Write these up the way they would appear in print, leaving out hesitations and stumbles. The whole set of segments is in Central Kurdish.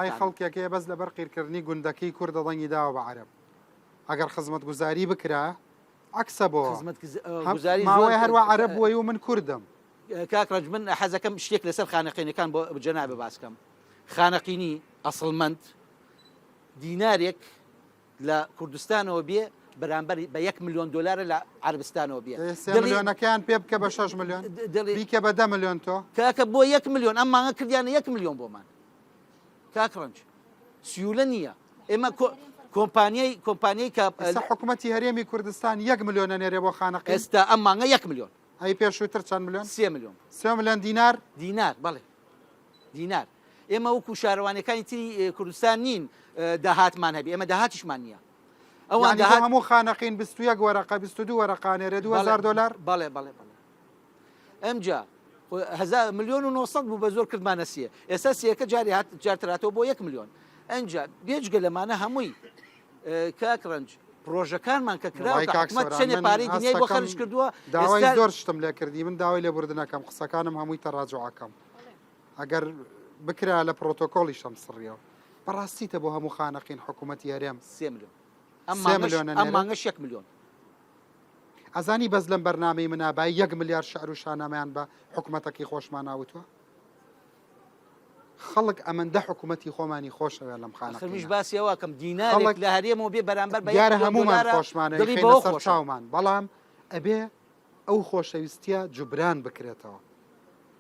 لای خەڵکێکەیە بەس لەبەر قیرکردنی گوندەکەی کوردە دەنگی داوە بە عەرب ئەگەر خزمەت گوزاری بکرا عکسە بۆ ماوەی هەروە عەرب بووی و من کوردم کاکڕەنج من حەزەکەم شتێک لەسەر خانەقینەکان بۆ جەنابێ باسکەم خانەقینی ئەسڵمەند دینارێک لە کوردستانەوە بێ بەرامبەر بە 1 ملیۆن دلار لە عەربستانەوە بێ ملیۆنەکەیان پێ بکە بە 6 ملیۆن بیکە بە 10 ملیۆن تۆ کاکە بۆ 1 ملیۆن ئەم مانگە کردیانە 1 ملیۆن بۆمان کاکڕەنج سیولە نییە ئێمە کۆمپانیای حکوومەتی هەرێمی کوردستان 1 ملیۆنە نێرێ بۆ خانەقین ئێستا ئەم مانگە 1 ملیۆن ئەی پێشووتر چەند ملیۆن 3 ملیۆن 3 ملیۆن دینار بەڵێ دینار ئێمە وەکو شارەوانەکانی تری کوردستان نین داهاتمان هەبی ئێمە داهاتیشمان نییە ئەوان هەموو خانەقین 21 وەرەقە 22 وەرەقانێرە 2000 دلار بەڵێ ئەمجا 1000 ملیۆن و 900 بوو بە زۆر کردمانە سیە ئێستا سیەکە جارتراتەوە بۆ 1 ملیۆن ئەنجا بێجگە لەمانە هەمووی کاکڕەنج پرۆژەکانمان کە کراوە حکومەت چەندێ پارەی دنیای بۆ خەرج کردووە داوای زۆر شتم لێ کردی من داوای لێبوردنەکەم قسەکانم هەمووی تەڕاجعەکەم ئەگەر بکرا لە پرۆتۆکۆڵی شەم سڕیەوە بەڕاستیتە بۆ هەموو خانەقین حکوومەتی هەرێم 3 ملیۆن ئەم مانگەش 1 ملیۆن ئەزانی بەس لەم بەرنامەی منابای 1 ملیار شعر و شانەمەیان بە حکوومەتەکەی خۆشمان ناوتووە خەڵک ئەمەندە حکوومەتی خۆمانی خۆشەوە لەم خانەقینە باسیەوەکەم دینارێک لە هەرێمەوە بێ بەرامبەر بە دیارە هەمومان خۆشمانە سەر چاومان بەڵام ئەبێ ئەو خۆشەویستیە جوبران بکرێتەوە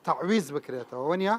تەعویز بکرێتەوە وەنیە